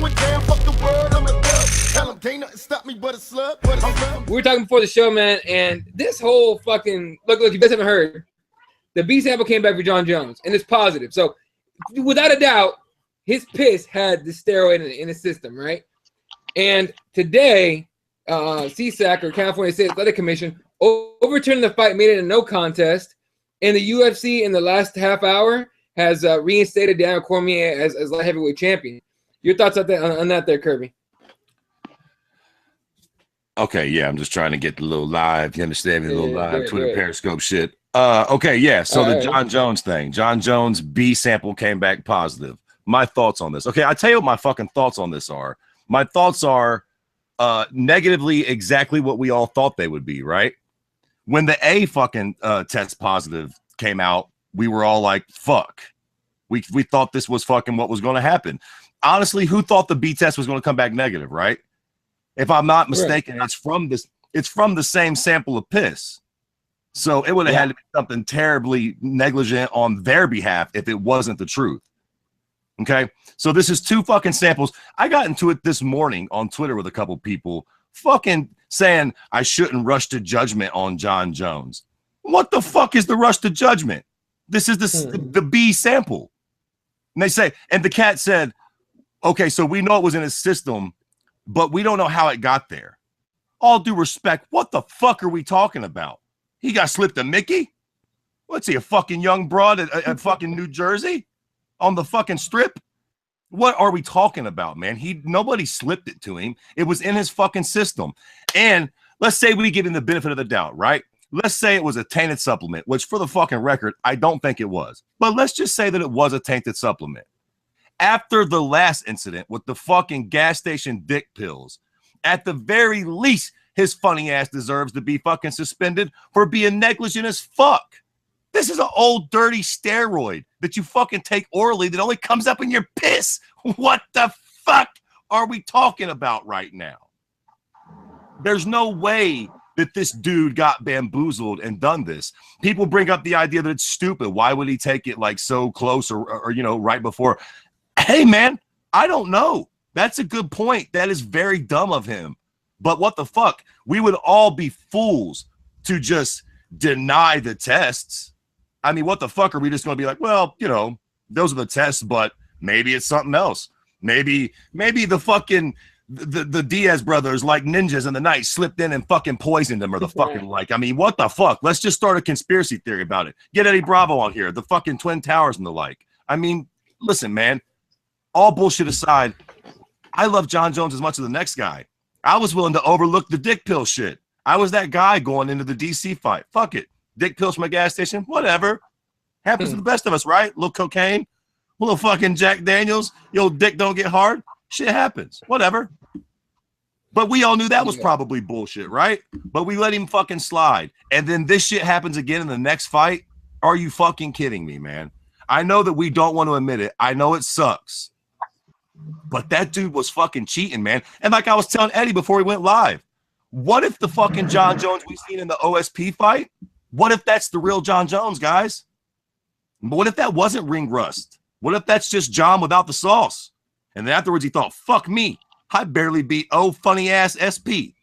going down, fuck the word, I'm a thug. Tell him, can't nothing stop me but a slug. We were talking before the show, man, and this whole fucking look, you guys haven't heard. The B sample came back for John Jones, and it's positive. So, without a doubt, his piss had the steroid in his system, right? And today, CSAC, or California State Athletic Commission, overturned the fight, made it a no contest, and the UFC in the last half hour has reinstated Daniel Cormier as light heavyweight champion. Your thoughts on that there, Kirby? Okay, yeah, I'm just trying to get the little live, you understand me, the little live Twitter Periscope shit. Okay, yeah, so the John Jones thing. John Jones B sample came back positive. My thoughts on this. Okay, I'll tell you what my fucking thoughts on this are. My thoughts are negatively exactly what we all thought they would be, right? When the A fucking test positive came out, we were all like, fuck. We thought this was fucking what was going to happen. Honestly, who thought the B test was going to come back negative, right? If I'm not mistaken, it's from the same sample of piss. So it would have had to be something terribly negligent on their behalf if it wasn't the truth. Okay, so this is two fucking samples. I got into it this morning on Twitter with a couple people fucking saying I shouldn't rush to judgment on John Jones. What the fuck is the rush to judgment? This is the B sample. And they say, and the cat said, okay, so we know it was in his system, but we don't know how it got there. All due respect, what the fuck are we talking about? He got slipped a Mickey? What's he, a fucking young broad at fucking New Jersey on the fucking strip? What are we talking about, man? Nobody slipped it to him. It was in his fucking system. And let's say we give him the benefit of the doubt, right? Let's say it was a tainted supplement, which for the fucking record, I don't think it was. But let's just say that it was a tainted supplement. After the last incident with the fucking gas station dick pills, at the very least, his funny ass deserves to be fucking suspended for being negligent as fuck. This is an old dirty steroid that you fucking take orally that only comes up in your piss. What the fuck are we talking about right now? There's no way that this dude got bamboozled and done this. People bring up the idea that it's stupid. Why would he take it like so close or you know, right before? Hey, man, I don't know. That's a good point. That is very dumb of him. But what the fuck? We would all be fools to just deny the tests. I mean, what the fuck are we just going to be like, well, you know, those are the tests, but maybe it's something else. Maybe the fucking the Diaz brothers, like ninjas in the night, slipped in and fucking poisoned them or the fucking like. I mean, what the fuck? Let's just start a conspiracy theory about it. Get Eddie Bravo on here, the fucking Twin Towers and the like. I mean, listen, man, all bullshit aside, I love John Jones as much as the next guy. I was willing to overlook the dick pill shit. I was that guy going into the DC fight. Fuck it. Dick pills from a gas station, whatever. Happens to the best of us, right? A little cocaine, a little fucking Jack Daniels. Your dick don't get hard. Shit happens. Whatever. But we all knew that was probably bullshit, right? But we let him fucking slide. And then this shit happens again in the next fight. Are you fucking kidding me, man? I know that we don't want to admit it. I know it sucks. But that dude was fucking cheating, man. And like I was telling Eddie before he went live, what if the fucking John Jones we've seen in the OSP fight, what if that's the real John Jones, guys? What if that wasn't ring rust? What if that's just John without the sauce? And then afterwards he thought, fuck me. I barely beat funny ass SP.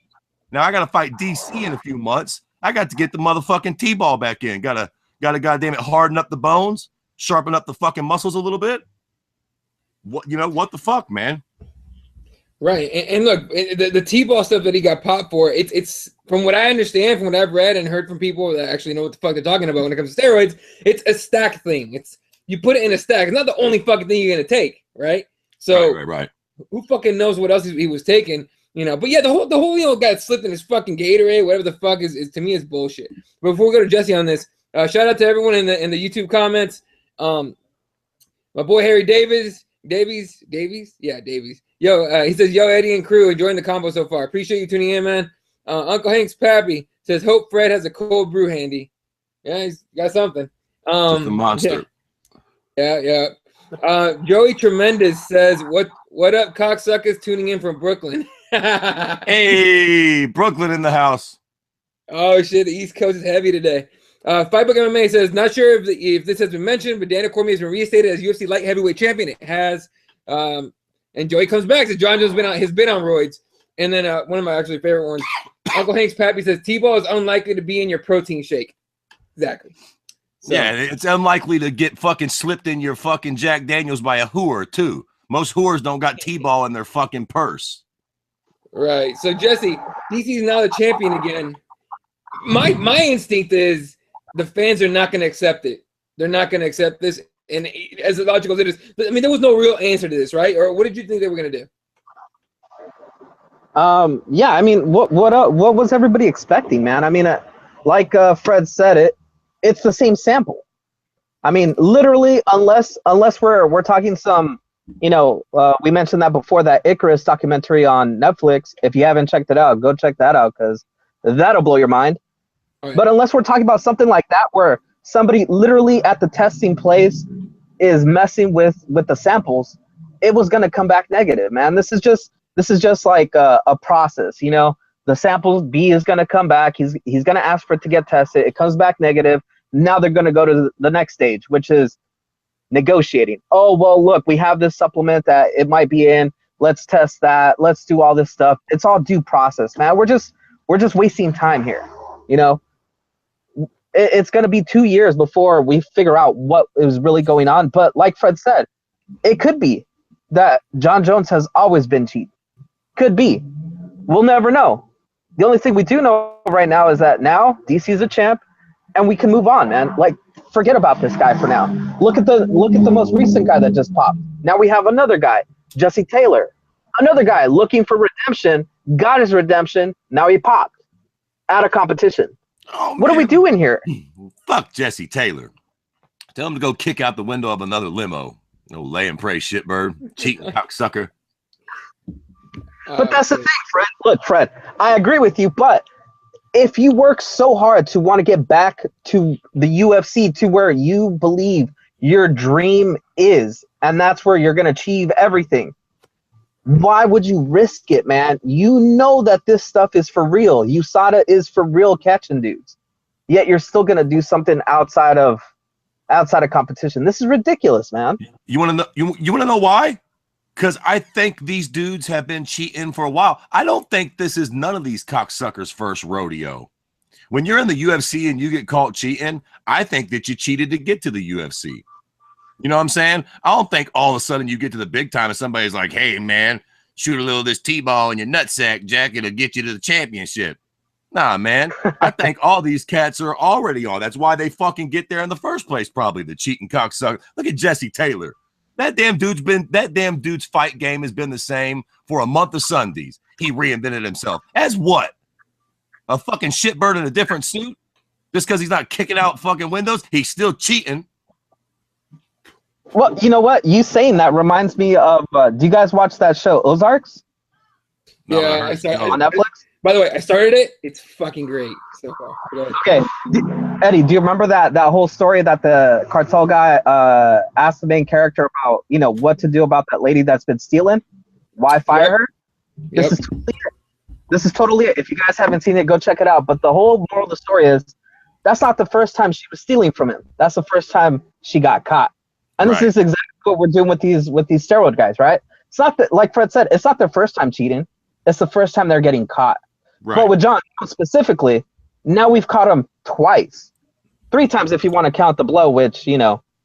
Now I got to fight DC in a few months. I got to get the motherfucking T-ball back in. Got to goddamn it harden up the bones, sharpen up the fucking muscles a little bit. What, you know, what the fuck, man? Right. And look, the T-ball stuff that he got popped for, it's from what I understand, from what I've read and heard from people that actually know what the fuck they're talking about when it comes to steroids, it's a stack thing. It's you put it in a stack. It's not the only fucking thing you're gonna take, right? So right. Who fucking knows what else he was taking, you know? But yeah, the whole you know got slipped in his fucking Gatorade, whatever the fuck is to me is bullshit. But before we go to Jesse on this, shout out to everyone in the YouTube comments. My boy Harry Davies. Yeah, Davies. Yo, he says, yo, Eddie and crew, enjoying the combo so far. Appreciate you tuning in, man. Uncle Hank's Pappy says, hope Fred has a cold brew handy. Yeah, he's got something. Just a monster. Yeah. Joey Tremendous says, what up, cocksuckers tuning in from Brooklyn? Hey, Brooklyn in the house. Oh, shit, the East Coast is heavy today. Fightbook MMA says, not sure if this has been mentioned, but Daniel Cormier has been reinstated as UFC light heavyweight champion. It has. And Joey comes back. So John Jones has been on roids. And then one of my actually favorite ones, Uncle Hank's Pappy says T-ball is unlikely to be in your protein shake. Exactly. So, yeah, it's unlikely to get fucking slipped in your fucking Jack Daniels by a whore too. Most whores don't got T-ball in their fucking purse. Right. So Jesse, DC's now the champion again. My instinct is the fans are not going to accept it. They're not going to accept this. And as logical as it is, I mean, there was no real answer to this, right? Or what did you think they were going to do? Yeah, I mean, what was everybody expecting, man? I mean, like Fred said, it's the same sample. I mean, literally, unless we're talking some, we mentioned that before, that Icarus documentary on Netflix. If you haven't checked it out, go check that out because that'll blow your mind. Right. But unless we're talking about something like that, where somebody literally at the testing place is messing with the samples, it was going to come back negative, man. This is just like a process, The samples, B is going to come back. He's going to ask for it to get tested. It comes back negative. Now they're going to go to the next stage, which is negotiating. Oh, well, look, we have this supplement that it might be in. Let's test that. Let's do all this stuff. It's all due process, man. We're just wasting time here, It's going to be 2 years before we figure out what is really going on. But like Fred said, it could be that John Jones has always been cheating. Could be. We'll never know. The only thing we do know right now is that now DC is a champ, and we can move on, man. Like, forget about this guy for now. Look at the most recent guy that just popped. Now we have another guy, Jesse Taylor. Another guy looking for redemption, got his redemption, now he popped. Out of competition. Oh, what are we doing here? Fuck Jesse Taylor. Tell him to go kick out the window of another limo. No lay and pray shitbird, cheating cocksucker. But that's the thing, Fred. Look, Fred, I agree with you, but if you work so hard to want to get back to the UFC, to where you believe your dream is, and that's where you're going to achieve everything, why would you risk it, man? You know that this stuff is for real. USADA is for real catching dudes. Yet you're still going to do something outside of competition. This is ridiculous, man. You want to know? You want to know why? Because I think these dudes have been cheating for a while. I don't think this is none of these cocksuckers' first rodeo. When you're in the UFC and you get caught cheating, I think that you cheated to get to the UFC. You know what I'm saying? I don't think all of a sudden you get to the big time and somebody's like, hey, man, shoot a little of this T-ball in your nutsack, Jack. It'll get you to the championship. Nah, man. I think all these cats are already on. That's why they fucking get there in the first place, probably, the cheating cocksucker. Look at Jesse Taylor. That damn dude's fight game has been the same for a month of Sundays. He reinvented himself. As what? A fucking shitbird in a different suit? Just because he's not kicking out fucking windows, he's still cheating. Well, you know what? You saying that reminds me of, do you guys watch that show, Ozarks? Yeah, I started on Netflix. By the way, I started it. It's fucking great so far. Okay, Eddie, do you remember that whole story that the cartel guy asked the main character about, what to do about that lady that's been stealing? Why fire her? Yep. This is totally it. If you guys haven't seen it, go check it out. But the whole moral of the story is that's not the first time she was stealing from him. That's the first time she got caught. And this is exactly what we're doing with these steroid guys, right? It's not that, like Fred said, it's not their first time cheating. It's the first time they're getting caught. Right. But with John specifically, now we've caught him twice, 3 times if you want to count the blow, which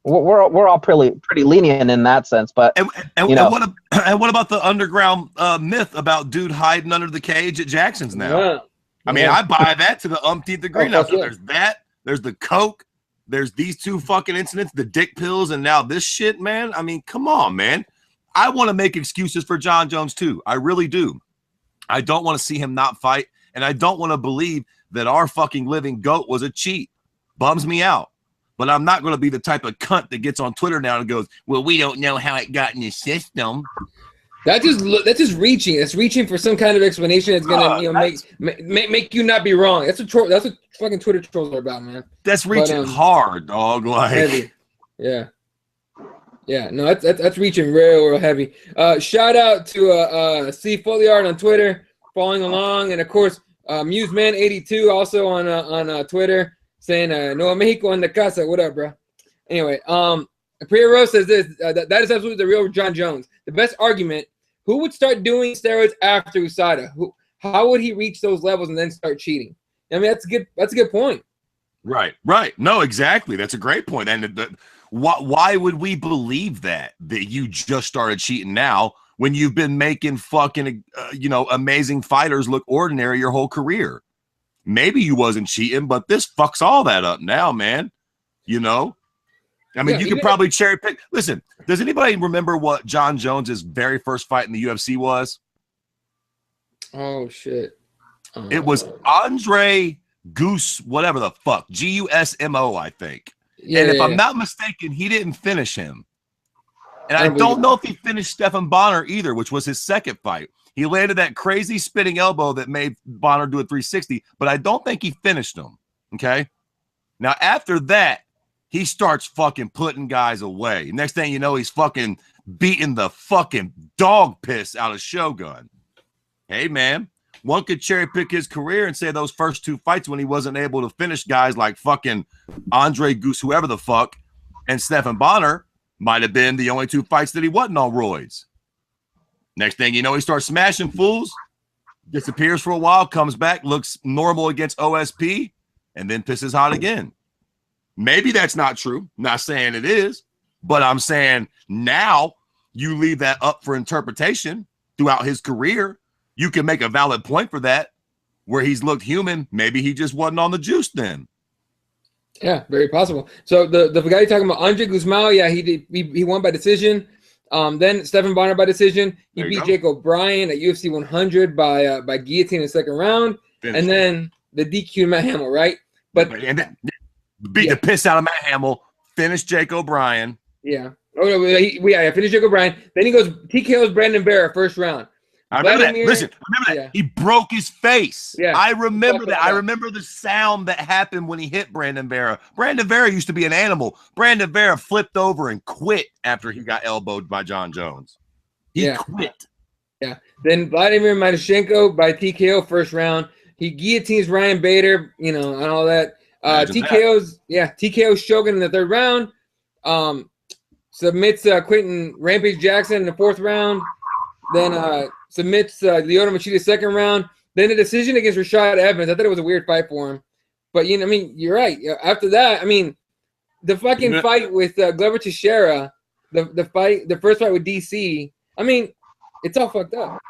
we're all pretty lenient in that sense. But and what about the underground myth about dude hiding under the cage at Jackson's now? Yeah. I mean, I buy that to the umpteenth degree. Now, so there's that. There's the coke. There's these 2 fucking incidents, the dick pills, and now this shit, man. I mean, come on, man. I want to make excuses for John Jones too. I really do. I don't want to see him not fight, and I don't want to believe that our fucking living GOAT was a cheat. Bums me out. But I'm not going to be the type of cunt that gets on Twitter now and goes, well, we don't know how it got in the system. That's just reaching. It's reaching for some kind of explanation that's gonna make you not be wrong. That's what fucking Twitter trolls are about, man. That's reaching hard, dog. Like heavy. Yeah. No, that's reaching real heavy. Shout out to C Foliard on Twitter, following along, and of course MuseMan82 also on Twitter saying "No Mexico en la casa." What up, bro? Anyway, Priya Rose says this. That is absolutely the real John Jones. The best argument who would start doing steroids after USADA? How would he reach those levels and then start cheating? I mean, that's a good point. Right. No, exactly. That's a great point. And why would we believe that you just started cheating now when you've been making fucking amazing fighters look ordinary your whole career? Maybe you wasn't cheating, but this fucks all that up now, man. You know? I mean, you could probably cherry pick. Listen, does anybody remember what John Jones's very first fight in the UFC was? Oh shit! It was Andre Goose, whatever the fuck, Gusmo, I think. Yeah, and if I'm not mistaken, he didn't finish him. And I don't know if he finished Stephan Bonner either, which was his second fight. He landed that crazy spinning elbow that made Bonner do a 360, but I don't think he finished him. Okay. Now, after that, he starts fucking putting guys away. Next thing you know, he's fucking beating the fucking dog piss out of Shogun. Hey, man, one could cherry pick his career and say those first two fights when he wasn't able to finish guys like fucking Andre Goose, whoever the fuck, and Stephan Bonner might have been the only two fights that he wasn't on roids. Next thing you know, he starts smashing fools, disappears for a while, comes back, looks normal against OSP, and then pisses hot again. Maybe that's not true. Not saying it is, but I'm saying now you leave that up for interpretation throughout his career. You can make a valid point for that where he's looked human. Maybe he just wasn't on the juice then. Yeah, very possible. So the guy you're talking about, Andre Guzmao, yeah, he won by decision. Then Stephan Bonner by decision. He beat Jake O'Brien at UFC 100 by guillotine in the second round. And then the DQ Matt Hamill, right? But beat the piss out of Matt Hamill, finished Jake O'Brien. Yeah. Oh, no, finished Jake O'Brien. Then he goes TKO's Brandon Vera first round. I remember that. Listen, remember that. Yeah. He broke his face. Yeah. I remember that. I remember the sound that happened when he hit Brandon Vera. Brandon Vera used to be an animal. Brandon Vera flipped over and quit after he got elbowed by John Jones. He quit. Yeah. Then Vladimir Matyashenko by TKO first round. He guillotines Ryan Bader, and all that. TKO's Shogun in the third round. Submits Quentin Rampage Jackson in the fourth round. Then submits Lyoto Machida second round. Then a decision against Rashad Evans. I thought it was a weird fight for him. But, you're right. After that, the fucking fight with Glover Teixeira, the first fight with DC, it's all fucked up.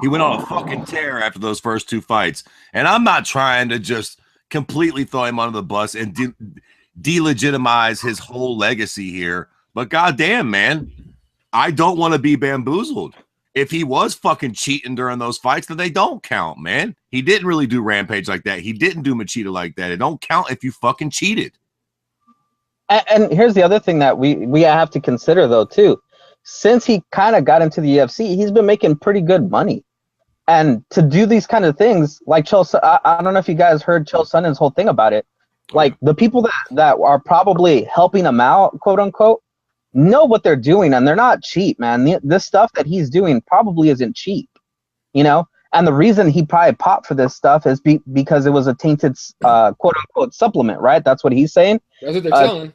He went on a fucking tear after those first two fights. And I'm not trying to just completely throw him under the bus and delegitimize his whole legacy here. But goddamn, man, I don't want to be bamboozled. If he was fucking cheating during those fights, then they don't count, man. He didn't really do Rampage like that. He didn't do Machida like that. It don't count if you fucking cheated. And here's the other thing that we have to consider, though, too. Since he kind of got into the UFC, he's been making pretty good money. And to do these kind of things, like Chael, I don't know if you guys heard Chael Sonnen's whole thing about it. Like, the people that are probably helping him out, quote unquote, know what they're doing, and they're not cheap, man. This stuff that he's doing probably isn't cheap, and the reason he probably popped for this stuff is because it was a tainted quote unquote supplement, right? That's what he's saying. That's what they're telling.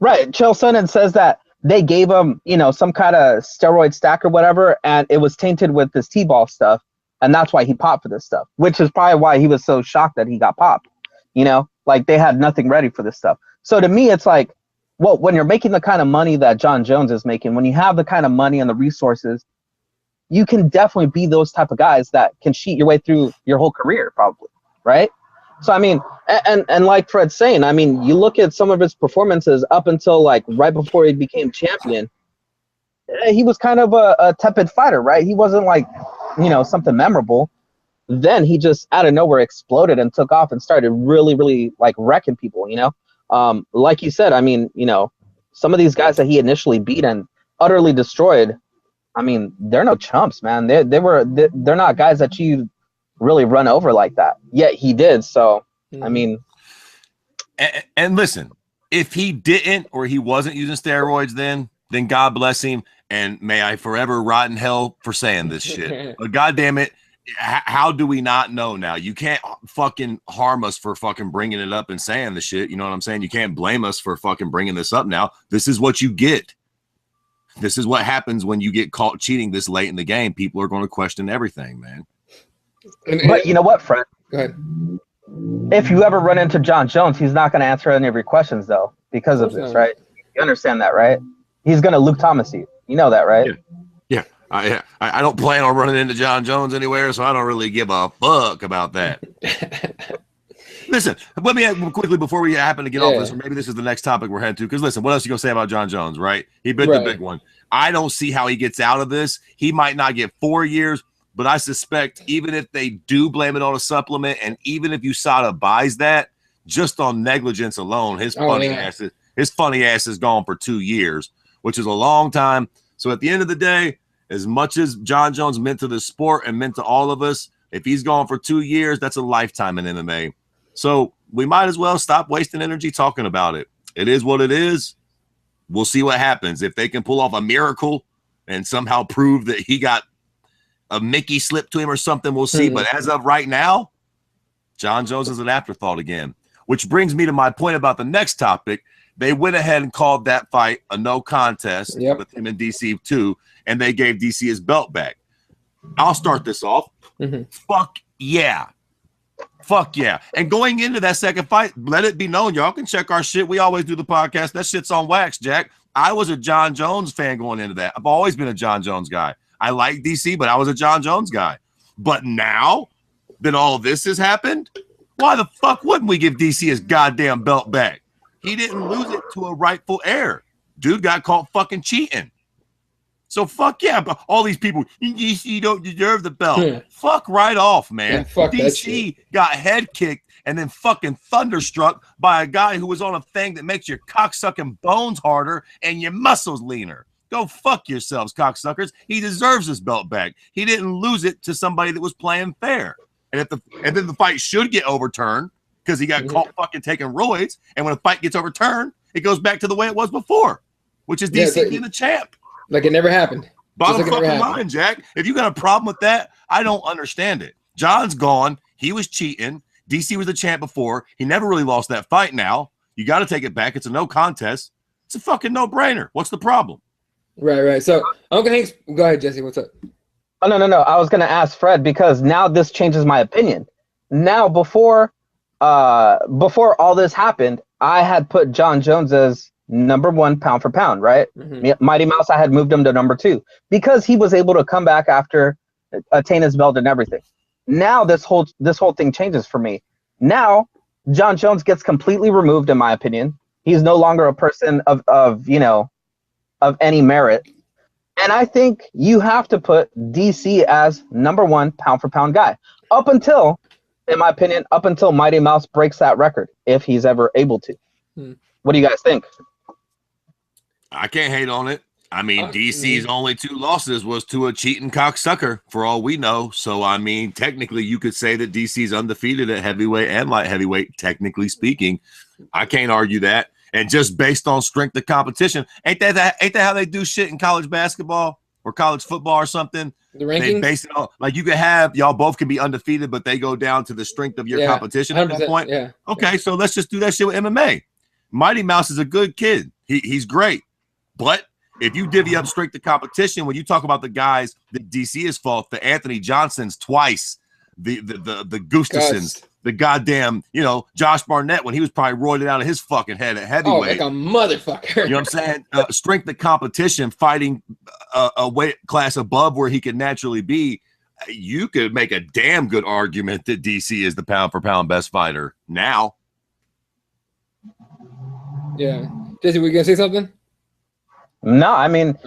Right. Chael Sonnen says that they gave him some kind of steroid stack or whatever, and it was tainted with this T-ball stuff, and that's why he popped for this stuff, which is probably why he was so shocked that he got popped. Like, they had nothing ready for this stuff. So to me, it's like, well, when you're making the kind of money that John Jones is making, when you have the kind of money and the resources, you can definitely be those type of guys that can cheat your way through your whole career, probably, right? So, and like Fred's saying, you look at some of his performances up until, like, right before he became champion, he was kind of a tepid fighter, right? He wasn't, like, something memorable. Then he just, out of nowhere, exploded and took off and started really, really, like, wrecking people, like you said, some of these guys that he initially beat and utterly destroyed, they're no chumps, man. They're not guys that you really run over like that. Yet he did. So, and listen, if he didn't or he wasn't using steroids then God bless him, and may I forever rot in hell for saying this shit. But goddamn it, how do we not know now? You can't fucking harm us for fucking bringing it up and saying the shit. You know what I'm saying? You can't blame us for fucking bringing this up now. This is what you get. this is what happens when you get caught cheating this late in the game. People are going to question everything, man. But you know what, Fred? Go ahead. If you ever run into John Jones, he's not going to answer any of your questions, though, because of this, right? You understand that, right? He's going to Luke Thomas you. You know that, right? Yeah. I don't plan on running into John Jones anywhere, so I don't really give a fuck about that. Listen, let me quickly before we happen to get off this, or maybe this is the next topic we're heading to. Because listen, what else are you gonna say about John Jones? Right? He bit the big one. I don't see how he gets out of this. He might not get 4 years, but I suspect even if they do blame it on a supplement, and even if USADA buys that, just on negligence alone, his funny ass is gone for 2 years, which is a long time. So at the end of the day, as much as John Jones meant to the sport and meant to all of us, if he's gone for 2 years, that's a lifetime in MMA. So we might as well stop wasting energy talking about it. It is what it is. We'll see what happens. If they can pull off a miracle and somehow prove that he got a Mickey slip to him or something, we'll see. But as of right now, John Jones is an afterthought again, which brings me to my point about the next topic. They went ahead and called that fight a no contest with him and DC too, and they gave DC his belt back. I'll start this off. Fuck yeah. Fuck yeah. And going into that second fight, let it be known, y'all can check our shit. We always do the podcast. That shit's on wax, Jack. I was a John Jones fan going into that. I've always been a John Jones guy. I like DC, but I was a John Jones guy. But now that all this has happened, why the fuck wouldn't we give DC his goddamn belt back? He didn't lose it to a rightful heir. Dude got caught fucking cheating. So fuck yeah, but all these people, DC don't deserve the belt. Fuck right off, man. Yeah, fuck DC got head kicked and then fucking thunderstruck by a guy who was on a thing that makes your cocksucking bones harder and your muscles leaner. Go fuck yourselves, cocksuckers. He deserves his belt back. He didn't lose it to somebody that was playing fair. And then the fight should get overturned because he got caught fucking taking roids. And when a fight gets overturned, it goes back to the way it was before, which is DC being the champ. Like it never happened. Bottom fucking line, Jack. If you got a problem with that, I don't understand it. John's gone. He was cheating. DC was the champ before. He never really lost that fight now. You got to take it back. It's a no contest. It's a fucking no-brainer. What's the problem? Right. So, Uncle Hank's, go ahead, Jesse. What's up? Oh, no. I was going to ask Fred because now this changes my opinion. Now, before all this happened, I had put John Jones as number 1 pound for pound, right? Mighty Mouse, I had moved him to number 2 because he was able to come back after attain his belt and everything. Now this whole thing changes for me. Now John Jones gets completely removed, in my opinion. He's no longer a person of any merit. And I think you have to put DC as number 1 pound for pound guy up until, in my opinion, Mighty Mouse breaks that record, if he's ever able to. What do you guys think? I can't hate on it. I mean, DC's only 2 losses was to a cheating cocksucker, for all we know. So, I mean, technically, you could say that DC's undefeated at heavyweight and light heavyweight, technically speaking. I can't argue that. And just based on strength of competition, ain't that how they do shit in college basketball or college football or something? The rankings? They base it on, like, you could have, y'all both can be undefeated, but they go down to the strength of your competition at one point. Yeah. Okay, so let's just do that shit with MMA. Mighty Mouse is a good kid. He's great. But if you divvy up strength of competition, when you talk about the guys that DC has fought, the Anthony Johnsons twice, the Gustafsons, the goddamn, Josh Barnett, when he was probably roided out of his fucking head at heavyweight. Oh, like a motherfucker. You know what I'm saying? Strength of competition, fighting a weight class above where he could naturally be. You could make a damn good argument that DC is the pound for pound best fighter now. Yeah. Jesse, were you going to say something? No, I mean,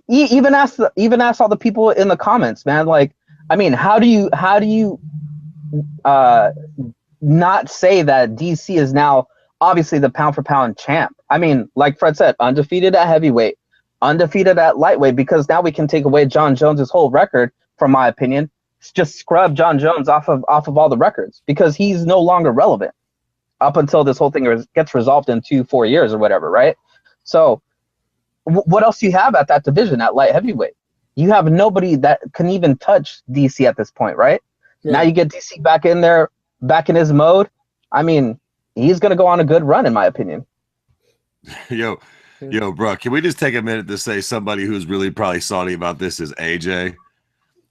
even ask all the people in the comments, man. Like, I mean, how do you not say that DC is now obviously the pound for pound champ? I mean, like Fred said, undefeated at heavyweight, undefeated at lightweight, because now we can take away John Jones's whole record, from my opinion. Just scrub John Jones off of all the records because he's no longer relevant up until this whole thing gets resolved in 2-4 years or whatever, right? So what else do you have at that division at light heavyweight? You have nobody that can even touch DC at this point, right? Yeah. Now you get DC back in there, back in his mode. I mean, he's going to go on a good run, in my opinion. Yo, Yo, bro, can we just take a minute to say somebody who's really probably salty about this is AJ?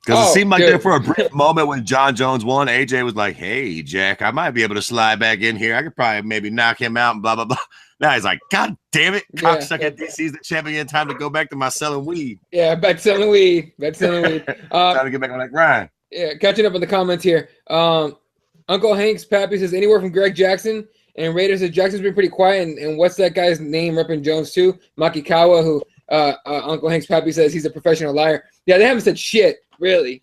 Because it seemed like there for a brief moment when John Jones won, AJ was like, hey, Jack, I might be able to slide back in here. I could probably maybe knock him out and blah, blah, blah. Now he's like, God damn it. Cocksucker DC's the champion. Time to go back to my selling weed. Yeah, back selling weed. Back selling weed. Time to get back on that grind. Yeah, catching up on the comments here. Uncle Hank's Pappy says, anywhere from Greg Jackson. And Raiders says, Jackson's been pretty quiet. And what's that guy's name repping Jones too? Makikawa, who Uncle Hank's Pappy says he's a professional liar. Yeah, they haven't said shit, really.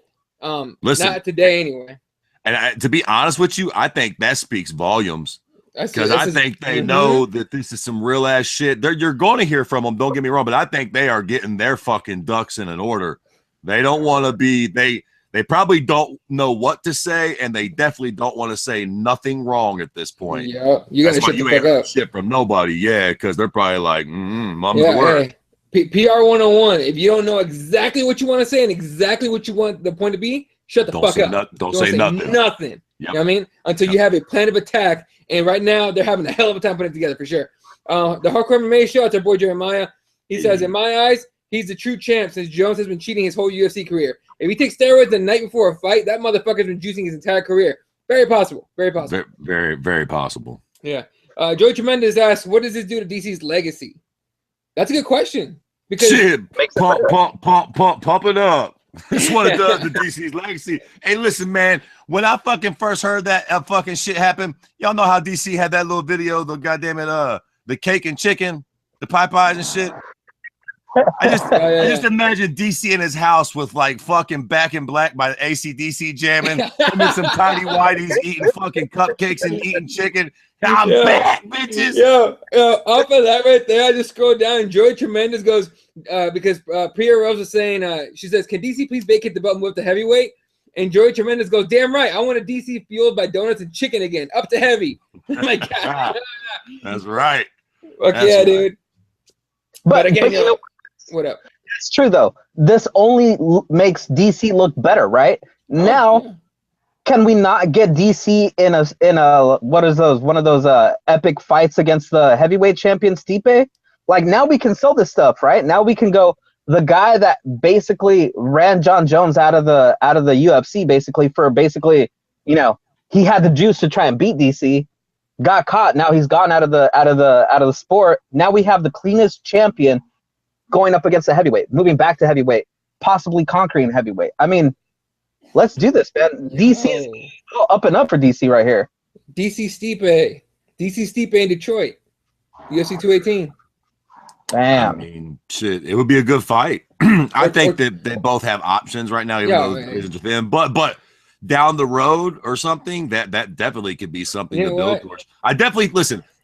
Listen, not today anyway. And to be honest with you, I think that speaks volumes. Because I think they know that this is some real ass shit. You're going to hear from them. Don't get me wrong, but I think they are getting their fucking ducks in an order. They don't want to be. They probably don't know what to say, and they definitely don't want to say nothing wrong at this point. Yeah, you got to shut the fuck up. Shit from nobody. Yeah, because they're probably like, mom's the word. Hey, PR 101. If you don't know exactly what you want to say and exactly what you want the point to be, shut the fuck up. Don't say nothing. Nothing. Yep. You know what I mean? Until you have a plan of attack. And right now, they're having a hell of a time putting it together for sure. The Hardcore MMA show, it's our boy Jeremiah. He says, in my eyes, he's the true champ since Jones has been cheating his whole UFC career. If he takes steroids the night before a fight, that motherfucker's been juicing his entire career. Very possible. Very possible. Very, very possible. Yeah. Joey Tremendous asks, what does this do to DC's legacy? That's a good question. Because shit, pump it up. That's what it does to DC's legacy. Hey, listen, man. When I fucking first heard that fucking shit happen, y'all know how DC had that little video, the goddamn it, the cake and chicken, the pie pies and shit. I just imagine DC in his house with like fucking Back in Black by AC/DC jamming, and some tiny whiteys eating fucking cupcakes and eating chicken. I'm back, bitches. Off of that right there, I just scrolled down and Joy Tremendous goes, because Priya Rose was saying, she says, can DC please vacate the belt and move up to heavyweight? And Joey Tremendous goes, damn right, I want a DC fueled by donuts and chicken again, up to heavy. I'm like, God. That's right. Fuck yeah, right. Dude. But again, you know, what up? It's true though. This only makes DC look better, right? Now, can we not get DC in a what is those one of those epic fights against the heavyweight champion Stipe? Like now we can sell this stuff, right? Now we can go. The guy that basically ran John Jones out of the UFC, basically, you know, he had the juice to try and beat DC, got caught. Now he's gone out of the sport. Now we have the cleanest champion going up against the heavyweight, moving back to heavyweight, possibly conquering heavyweight. I mean, let's do this, man. DC is up and up for DC right here. DC Stipe in Detroit, UFC 218. Damn. I mean, shit, it would be a good fight. I think that they both have options right now, but down the road or something, that definitely could be something to build towards.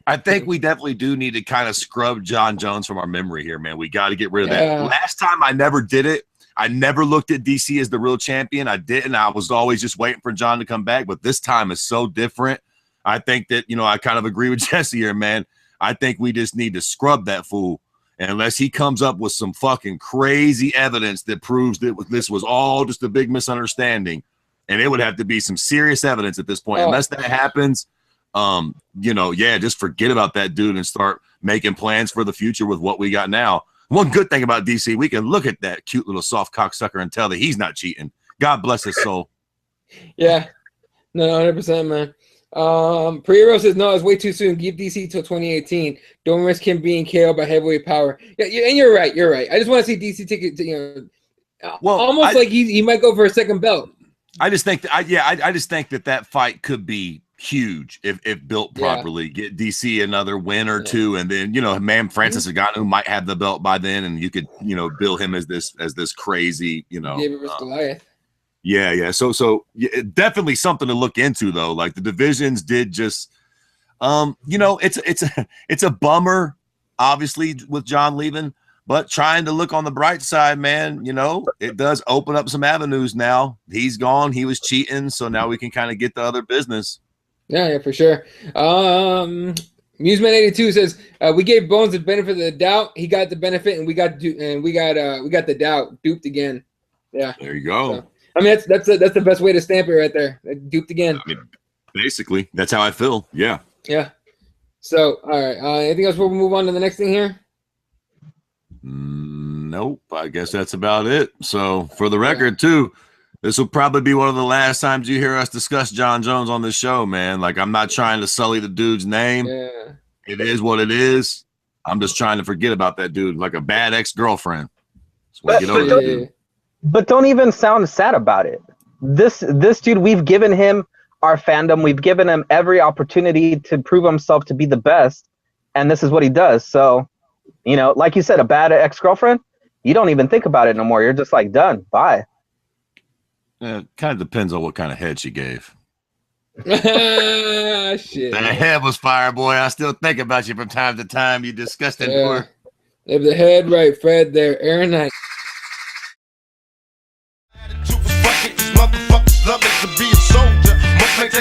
I think we definitely do need to kind of scrub John Jones from our memory here, man. We got to get rid of that. Last time I never did it. I never looked at DC as the real champion. I didn't. I was always just waiting for John to come back, but this time is so different. I think that, you know, I kind of agree with Jesse here, man. I think we just need to scrub that fool. Unless he comes up with some fucking crazy evidence that proves that this was all just a big misunderstanding. And it would have to be some serious evidence at this point. Unless that happens, you know, just forget about that dude and start making plans for the future with what we got now. One good thing about DC, we can look at that cute little soft cocksucker and tell that he's not cheating. God bless his soul. Yeah. No, 100%, man. Priero says no, it's way too soon. Give DC till 2018. Don't risk him being KO'd by heavyweight power. Yeah, and you're right. I just want to see DC take it to, you know, almost like he might go for a second belt. I just think I just think that fight could be huge if built properly. Get DC another win or two, and then, you know, Francis Ngannou might have the belt by then, and you could, you know, bill him as this crazy, you know, David versus Goliath. Yeah. So definitely something to look into though. Like the divisions did just, you know, it's a bummer, obviously, with John leaving, but trying to look on the bright side, man, you know, it does open up some avenues now. He's gone. He was cheating. So now we can kind of get the other business. Yeah, for sure. Museman82 says, we gave Bones the benefit of the doubt. He got the benefit and we got the doubt duped again. Yeah. There you go. So, I mean, that's the best way to stamp it right there. Duped again. I mean, basically, that's how I feel. Yeah. Yeah. So, all right. Anything else before we move on to the next thing here? Nope. I guess that's about it. So for the record, too, this will probably be one of the last times you hear us discuss John Jones on this show, man. Like, I'm not trying to sully the dude's name. Yeah. It is what it is. I'm just trying to forget about that dude, like a bad ex-girlfriend. But don't even sound sad about it. This dude, we've given him our fandom. We've given him every opportunity to prove himself to be the best, and this is what he does. So, you know, like you said, a bad ex-girlfriend, you don't even think about it no more. You're just like, done. Bye. It kind of depends on what kind of head she gave. Shit. That head was fire, boy. I still think about you from time to time, you disgusting whore. If the head right, Fred there, Aaron Knight. Motherfuckers love it to be a soldier. Must make